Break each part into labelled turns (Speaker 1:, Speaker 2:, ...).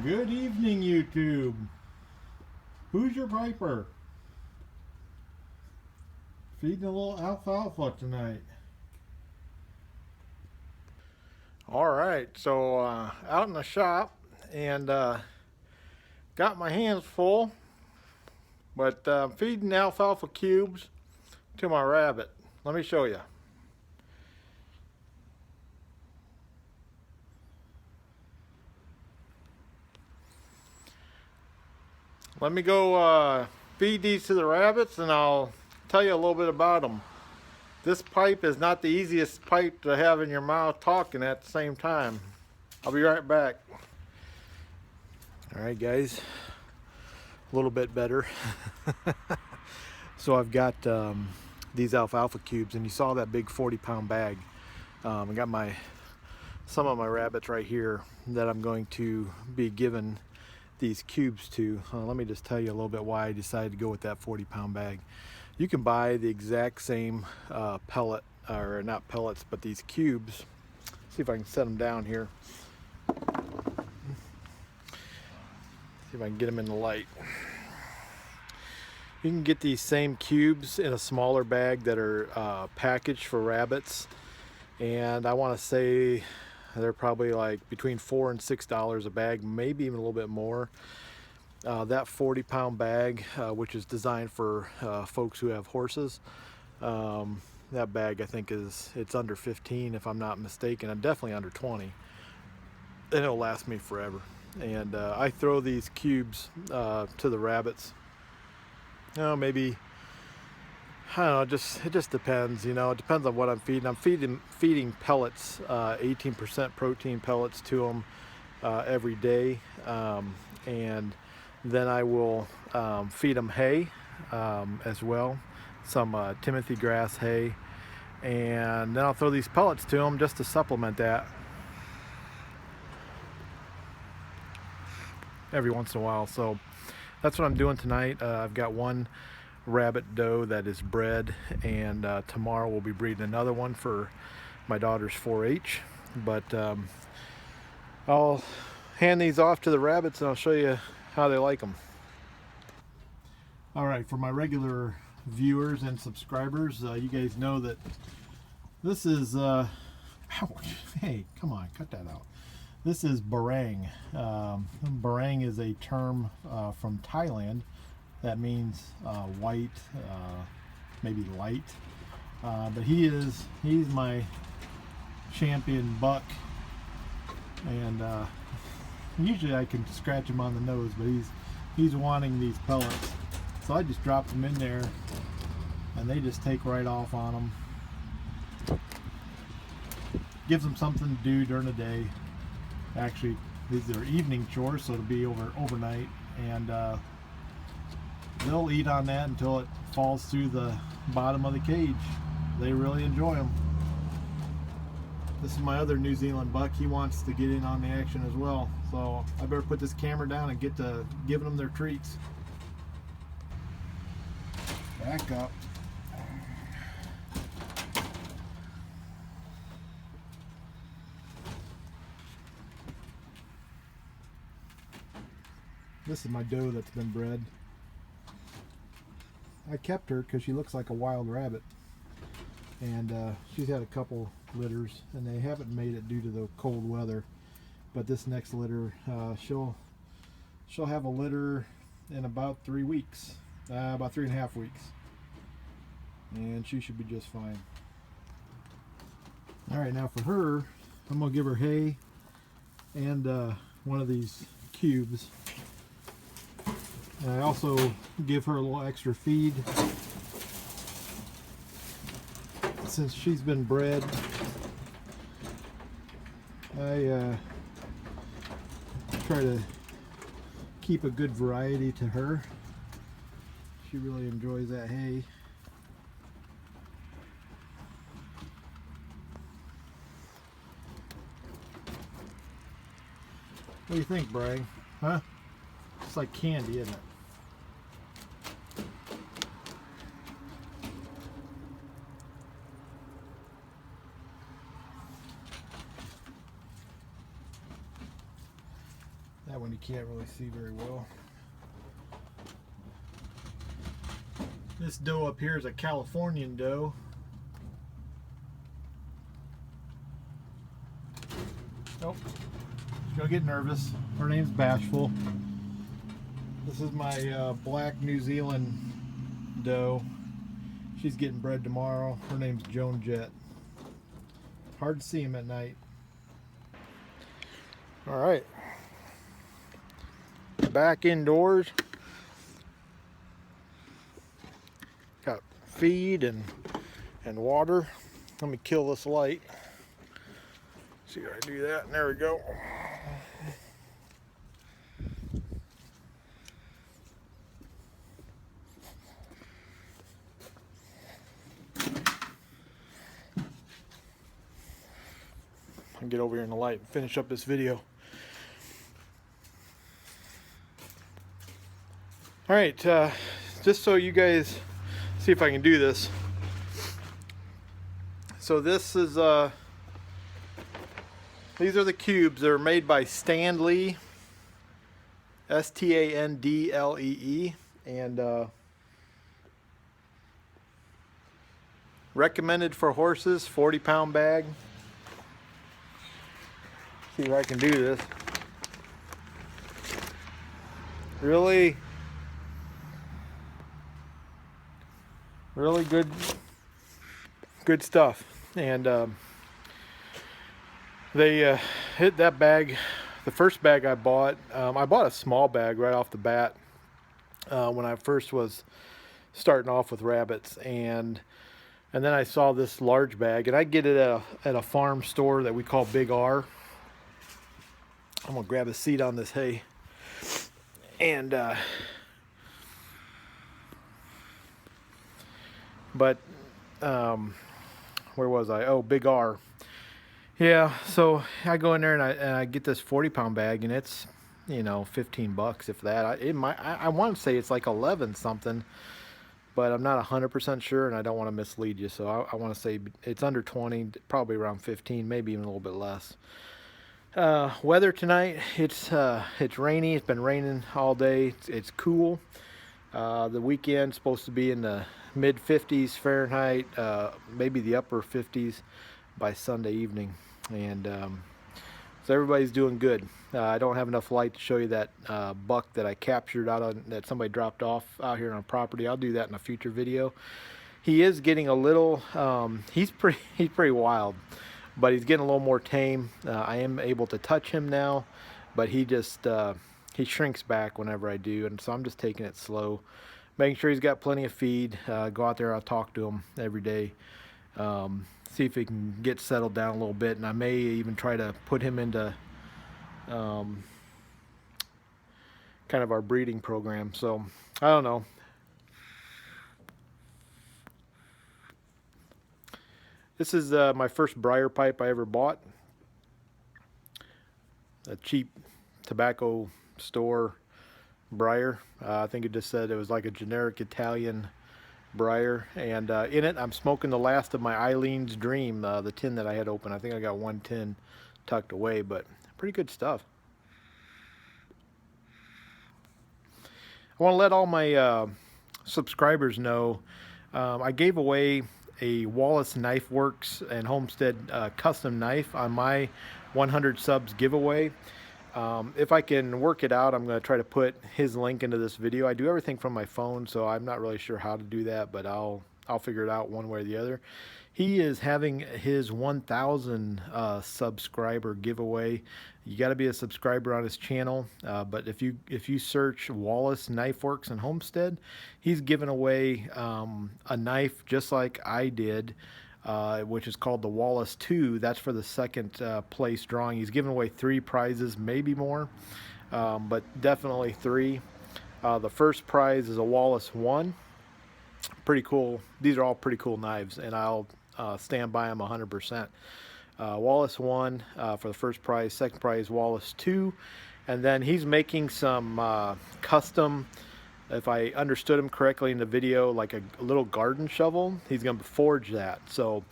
Speaker 1: Good evening, YouTube. Who's your piper? Feeding a little alfalfa tonight. All right, so out in the shop and got my hands full, but feeding alfalfa cubes to my rabbit. Let me show you. Let me go feed these to the rabbits and I'll tell you a little bit about them. This pipe is not the easiest pipe to have in your mouth talking at the same time. I'll be right back. All right, guys, a little bit better. So I've got these alfalfa cubes, and you saw that big 40-pound bag. I got some of my rabbits right here that I'm going to be giving these cubes to. Let me just tell you a little bit why I decided to go with that 40-pound bag. You can buy the exact same pellet, or not pellets, but these cubes. See if I can set them down here. See if I can get them in the light. You can get these same cubes in a smaller bag that are packaged for rabbits, and I want to say they're probably like between $4 and $6 a bag, maybe even a little bit more. That 40-pound bag, which is designed for folks who have horses, that bag I think it's under 15 if I'm not mistaken. I'm definitely under 20, and it'll last me forever. And I throw these cubes to the rabbits. Maybe, I don't know, it just depends, it depends on what I'm feeding. I'm feeding pellets, 18% protein pellets to them every day, and then I will feed them hay as well, some Timothy grass hay, and then I'll throw these pellets to them just to supplement that every once in a while. So that's what I'm doing tonight. I've got one rabbit doe that is bred, and tomorrow we'll be breeding another one for my daughter's 4-H. But I'll hand these off to the rabbits and I'll show you how they like them. All right, for my regular viewers and subscribers, you guys know that this is hey, come on, cut that out. This is barang. Barang is a term from Thailand that means white, maybe light. But he's my champion buck, and usually I can scratch him on the nose, but he's wanting these pellets. So I just dropped them in there, and they just take right off on them. Gives them something to do during the day. Actually, these are evening chores, so it'll be overnight, and they'll eat on that until it falls through the bottom of the cage. They really enjoy them. This is my other New Zealand buck. He wants to get in on the action as well, so I better put this camera down and get to giving them their treats. Back up. This is my doe that's been bred. I kept her because she looks like a wild rabbit, and she's had a couple litters, and they haven't made it due to the cold weather. But this next litter, she'll have a litter in about 3 weeks, about 3.5 weeks, and she should be just fine. All right, now for her, I'm gonna give her hay and one of these cubes. And I also give her a little extra feed. Since she's been bred, I try to keep a good variety to her. She really enjoys that hay. What do you think, Brian? Huh? It's like candy, isn't it? That one you can't really see very well. This doe up here is a Californian doe. Oh, she's gonna get nervous. Her name's Bashful. This is my black New Zealand doe. She's getting bred tomorrow. Her name's Joan Jett. Hard to see him at night. All right, back indoors. Got feed and water. Let me kill this light. See how I do that. There we go. I'll get over here in the light and finish up this video. All right, just so you guys see if I can do this. So this is these are the cubes. They're made by Standlee, S-T-A-N-D-L-E-E, and recommended for horses, 40-pound bag. See if I can do this. Really good stuff. And they hit that bag. The first bag I bought a small bag right off the bat when I first was starting off with rabbits, and then I saw this large bag, and I get it at a farm store that we call Big R. I'm gonna grab a seat on this hay, and where was I? Oh, Big R. Yeah, so I go in there and I get this 40-pound bag, and it's, you know, 15 bucks if that. I want to say it's like 11 something, but I'm not 100% sure, and I don't want to mislead you, so I want to say it's under 20, probably around 15, maybe even a little bit less. Weather tonight, it's rainy. It's been raining all day. It's cool. The weekend's supposed to be in the mid 50s Fahrenheit, maybe the upper 50s by Sunday evening, and so everybody's doing good. I don't have enough light to show you that buck that I captured that somebody dropped off out here on property. I'll do that in a future video. He is getting a little he's pretty wild, but he's getting a little more tame. I am able to touch him now, but he just he shrinks back whenever I do, and so I'm just taking it slow, making sure he's got plenty of feed. Go out there, I'll talk to him every day, see if he can get settled down a little bit, and I may even try to put him into kind of our breeding program. So I don't know. This is my first briar pipe I ever bought. A cheap tobacco store briar. I think it just said it was like a generic Italian briar, and in it I'm smoking the last of my Eileen's Dream, the tin that I had open. I think I got one tin tucked away, but pretty good stuff. I want to let all my subscribers know I gave away a Wallace Knife Works and Homestead custom knife on my 100 subs giveaway. If I can work it out, I'm going to try to put his link into this video. I do everything from my phone, so I'm not really sure how to do that, but I'll figure it out one way or the other. He is having his 1,000 subscriber giveaway. You got to be a subscriber on his channel, but if you search Wallace Knife Works and Homestead, he's giving away a knife just like I did, which is called the Wallace 2. That's for the second place drawing. He's giving away 3 prizes, maybe more, but definitely 3. The first prize is a Wallace 1. Pretty cool. These are all pretty cool knives, and I'll stand by them 100%. Wallace 1 for the first prize. Second prize, Wallace 2. And then he's making some custom, if I understood him correctly in the video, like a little garden shovel. He's going to forge that. So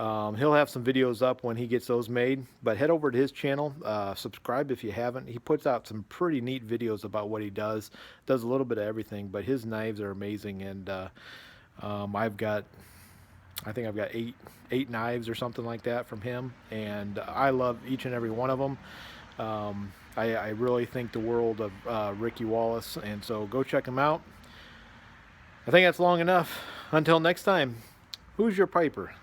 Speaker 1: He'll have some videos up when he gets those made, but head over to his channel, subscribe if you haven't. He puts out some pretty neat videos about what he does a little bit of everything, but his knives are amazing. And I think I've got eight knives or something like that from him, and I love each and every one of them. I really think the world of Ricky Wallace, and so go check him out. I think that's long enough. Until next time, who's your piper?